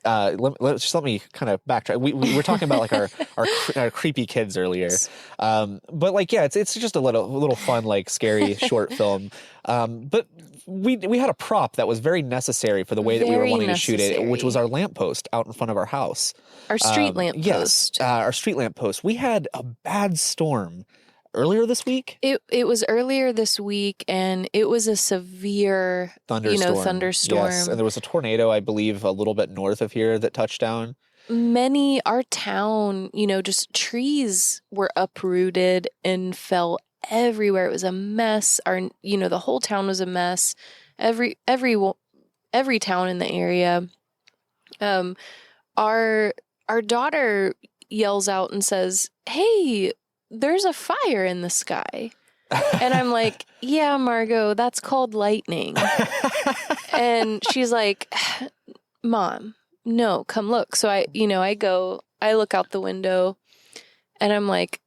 let me kind of backtrack. We were talking about our creepy kids earlier, but it's just a little fun scary short film. But we had a prop that was very necessary for the way that we were wanting to shoot it, which was our lamppost out in front of our house. Our street lamppost. Yes, our street lamppost. We had a bad storm earlier this week. It was earlier this week, and it was a severe thunderstorm. Yes, and there was a tornado, I believe, a little bit north of here that touched down. Our town, just trees were uprooted and fell everywhere. It was a mess. The whole town was a mess. Every town in the area. Our daughter yells out and says, "Hey, there's a fire in the sky." And I'm like, "Yeah, Margot, that's called lightning." And she's like, "Mom, no, come look." So I look out the window, and I'm like,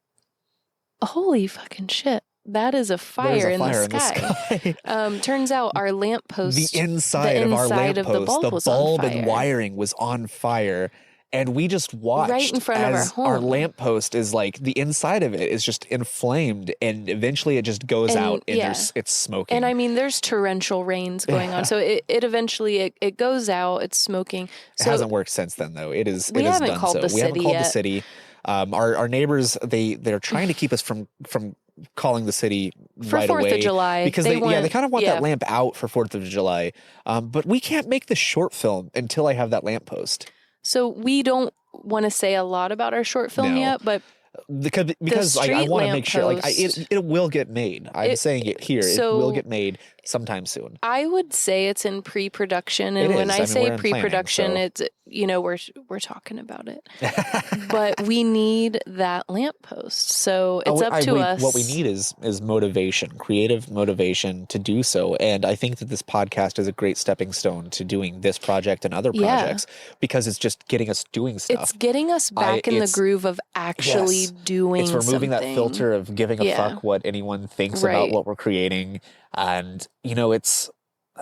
holy fucking shit. That is a fire, in the sky. Turns out our lamppost, the inside of our lamppost, the bulb and wiring was on fire. And we just watched right in front of our home. Our lamppost is the inside of it is just inflamed, and eventually it just goes out and it's smoking. And I mean, there's torrential rains going on, so it eventually it goes out. It's smoking. So it hasn't worked since then, though. We haven't called the city. Our neighbors, they're trying to keep us from calling the city for right 4th away of July because they kind of want that lamp out for 4th of July. But we can't make the short film until I have that lamppost. So we don't want to say a lot about our short film yet, but because I want to make sure it will get made. I'm saying it here. It will get made sometime soon. I would say it's in pre-production, and when I say pre-production, we're talking about it. But we need that lamppost. So it's up to us. What we need is motivation, creative motivation to do so. And I think that this podcast is a great stepping stone to doing this project and other projects because it's just getting us doing stuff. It's getting us back in the groove of actually doing something. It's removing that filter of giving a fuck what anyone thinks about what we're creating. And,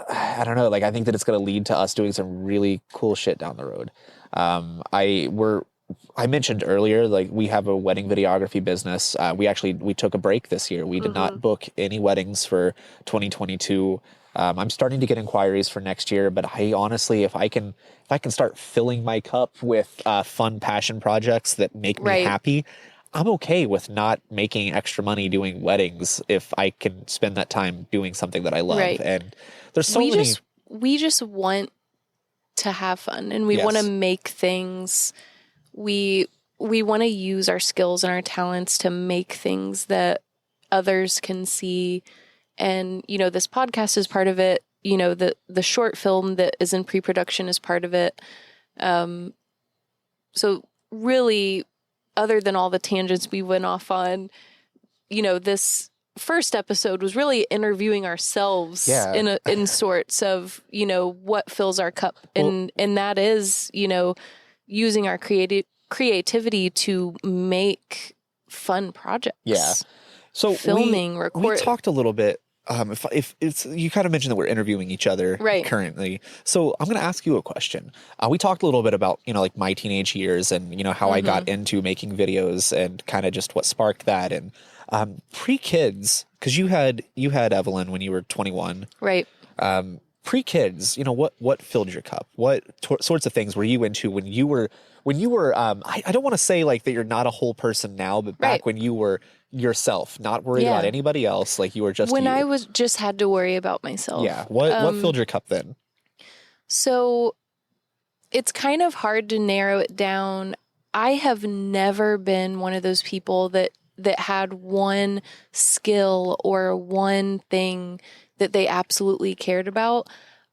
I don't know, like, I think that it's going to lead to us doing some really cool shit down the road. I mentioned earlier, like, we have a wedding videography business. We took a break this year. We did not book any weddings for 2022. I'm starting to get inquiries for next year, but I honestly, if I can start filling my cup with fun passion projects that make me happy, I'm okay with not making extra money doing weddings if I can spend that time doing something that I love. And there's so many. We just want to have fun, and we want to make things. We want to use our skills and our talents to make things that others can see. And, this podcast is part of it. The short film that is in pre-production is part of it. So really, other than all the tangents we went off on, this first episode was really interviewing ourselves in sorts of, what fills our cup. And that is, using our creativity to make fun projects. Yeah. So filming, we talked a little bit. If it's, you kind of mentioned that we're interviewing each other currently. So I'm going to ask you a question. We talked a little bit about, like, my teenage years and, how I got into making videos and kind of just what sparked that. And pre-kids, because you had Evelyn when you were 21. Right. Pre-kids, what filled your cup? What sorts of things were you into when you were I don't want to say like that you're not a whole person now, but back when you were yourself, not worried about anybody else, like you were just when I was just had to worry about myself. Yeah. What filled your cup then? So it's kind of hard to narrow it down. I have never been one of those people that had one skill or one thing that they absolutely cared about.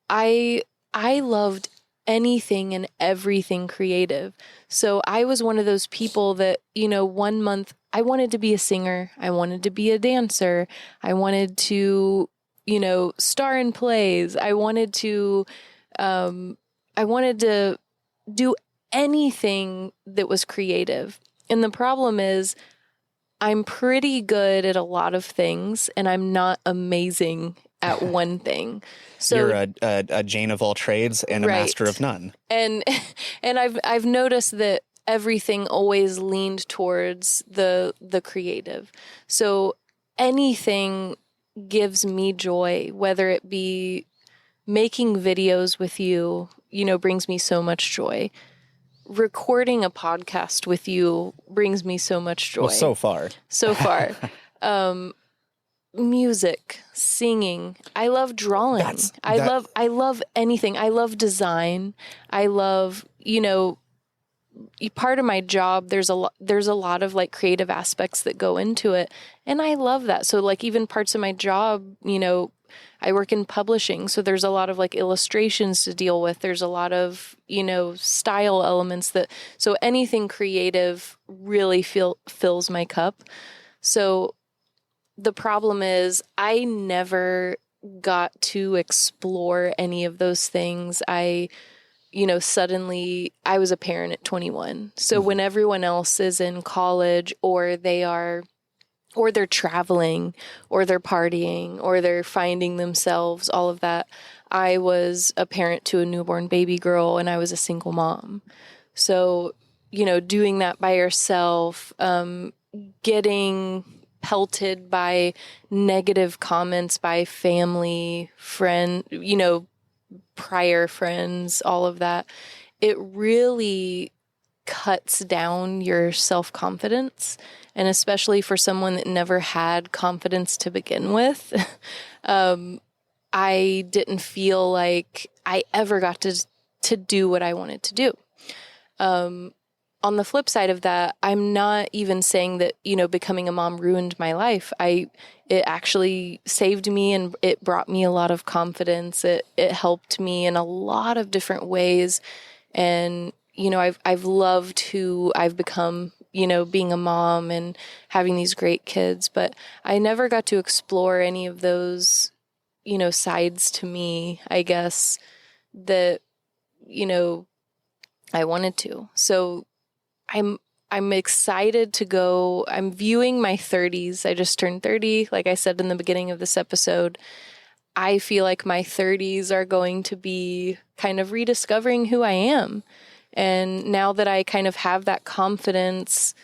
I loved anything and everything creative. So I was one of those people that, 1 month I wanted to be a singer. I wanted to be a dancer. I wanted to, star in plays. I wanted to do anything that was creative. And the problem is I'm pretty good at a lot of things and I'm not amazing at one thing. So you're a Jane of all trades and a master of none. And I've noticed that everything always leaned towards the creative. So anything gives me joy, whether it be making videos with you, brings me so much joy. Recording a podcast with you brings me so much joy. Well, so far. Music, singing. I love drawing. I love anything. I love design. I love, part of my job, there's a lot of like creative aspects that go into it. And I love that. So like even parts of my job, I work in publishing. So there's a lot of like illustrations to deal with. There's a lot of, style elements so anything creative really fills my cup. So the problem is I never got to explore any of those things. Suddenly I was a parent at 21. So when everyone else is in college or they're traveling or they're partying or they're finding themselves, all of that, I was a parent to a newborn baby girl and I was a single mom. So, doing that by yourself, getting pelted by negative comments by family, friend, prior friends, all of that, it really cuts down your self-confidence. And especially for someone that never had confidence to begin with, I didn't feel like I ever got to do what I wanted to do. On the flip side of that, I'm not even saying that, becoming a mom ruined my life. It actually saved me and it brought me a lot of confidence. It helped me in a lot of different ways. And, you know, I've loved who I've become, you know, being a mom and having these great kids, but I never got to explore any of those, you know, sides to me, I guess, that, you know, I wanted to. So I'm excited to go. I'm viewing my 30s. I just turned 30, like I said in the beginning of this episode. I feel like my 30s are going to be kind of rediscovering who I am. And now that I kind of have that confidence,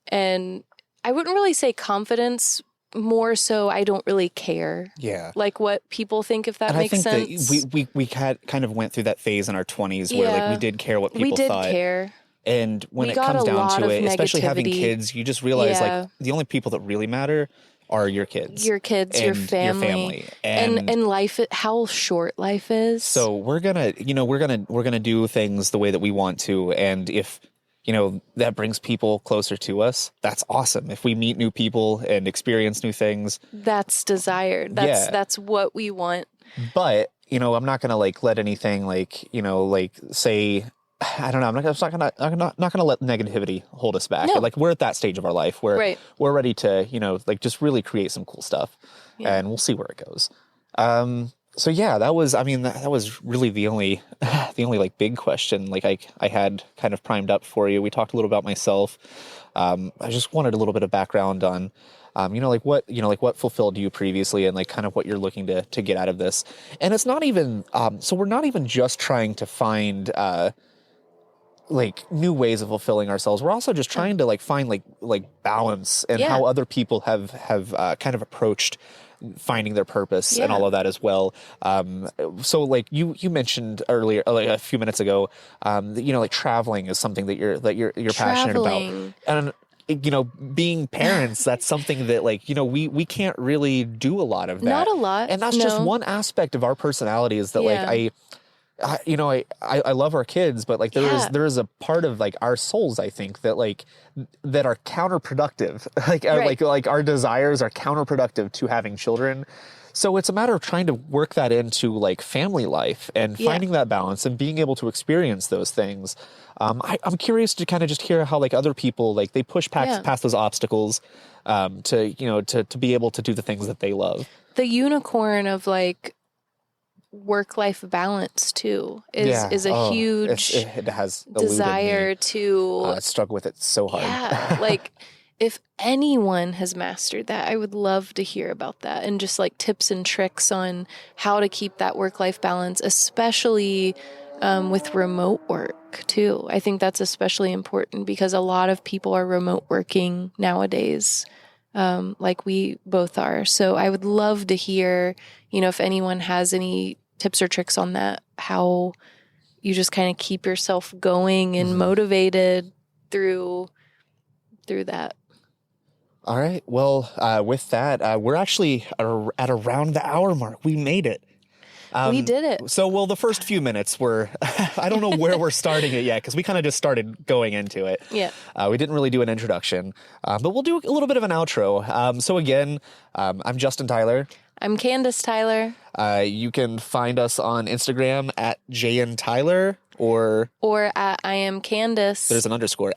and I wouldn't really say confidence, more so I don't really care. Yeah. Like what people think, if that And makes I think sense. that we kind of went through that phase in our 20s where like we did care what people thought. We did care. And when We it got comes a down lot to of it, especially having negativity. kids, you just realize Yeah. like the only people that really matter are your kids. Your kids, and your family. And life, how short life is. So we're gonna do things the way that we want to, and if that brings people closer to us, that's awesome. If we meet new people and experience new things, that's desired. That's what we want. But I'm not gonna like let anything say, I don't know. I'm not gonna let negativity hold us back. No. Like we're at that stage of our life where Right. we're ready to just really create some cool stuff, and we'll see where it goes. So yeah, that was really the only like big question like I had kind of primed up for you. We talked a little about myself. I just wanted a little bit of background on what fulfilled you previously, and like kind of what you're looking to get out of this. And it's not even so we're not even just trying to find like new ways of fulfilling ourselves. We're also just trying to like find like balance and how other people have kind of approached finding their purpose and all of that as well. So like you mentioned earlier, like a few minutes ago, like traveling is something that you're passionate about. And being parents, that's something that like, we can't really do a lot of that. Not a lot. And that's just one aspect of our personality, is that like I love our kids, but like there is a part of like our souls, I think, that are counterproductive. Like our desires are counterproductive to having children. So it's a matter of trying to work that into like family life and finding that balance and being able to experience those things. I'm curious to kind of just hear how like other people, like they push past those obstacles to be able to do the things that they love. The unicorn of like work-life balance too is a huge it has desire to I struggle with it so hard. Yeah, like if anyone has mastered that, I would love to hear about that, and just like tips and tricks on how to keep that work-life balance, especially with remote work too. I think that's especially important because a lot of people are remote working nowadays, like we both are. So I would love to hear, if anyone has any tips or tricks on that, how you just kind of keep yourself going and motivated through that. All right. Well, with that, we're actually at around the hour mark. We made it. We did it. So, the first few minutes were, I don't know where we're starting it yet, because we kind of just started going into it. Yeah. We didn't really do an introduction, but we'll do a little bit of an outro. So again, I'm Justin Tyler. I'm Kandace Tyler. You can find us on Instagram at JNTyler or at I am Kandace. There's an underscore.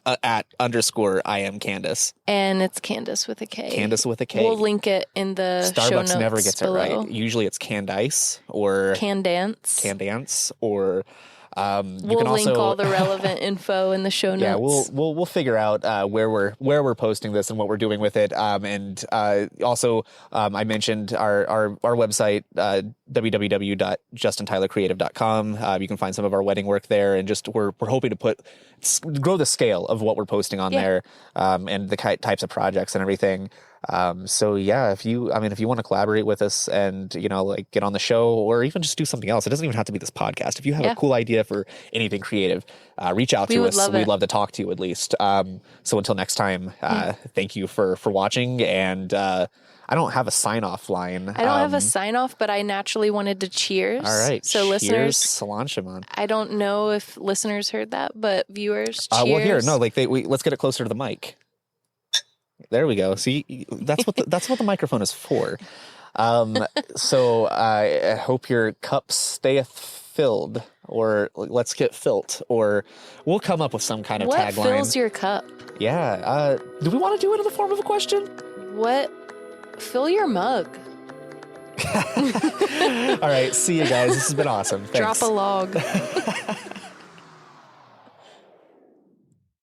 At _ I am Kandace. And it's Kandace with a K. Kandace with a K. We'll link it in the Starbucks show notes never gets below. it right. Usually it's Kandace or Kandace, or we'll link all the relevant info in the show notes. Yeah, we'll figure out where we're posting this and what we're doing with it. And also I mentioned our website, www.justintylercreative.com. You can find some of our wedding work there, and just we're hoping to grow the scale of what we're posting on there, and the types of projects and everything. So yeah, if you want to collaborate with us and, like get on the show or even just do something else, it doesn't even have to be this podcast. If you have a cool idea for anything creative, reach out to us. We'd love to talk to you at least. So until next time, thank you for watching. And, I don't have a sign-off line. I don't have a sign-off, but I naturally wanted to cheers. All right. So cheers, listeners, Solange. I don't know if listeners heard that, but viewers, cheers. Well, here, no, let's get it closer to the mic. There we go. See, that's what the microphone is for. So I hope your cup stayeth filled. or let's get filt, or we'll come up with some kind of What tagline. fills your cup? Yeah. Do we want to do it in the form of a question? What? Fill your mug. All right. See you guys. This has been awesome. Thanks. Drop a log.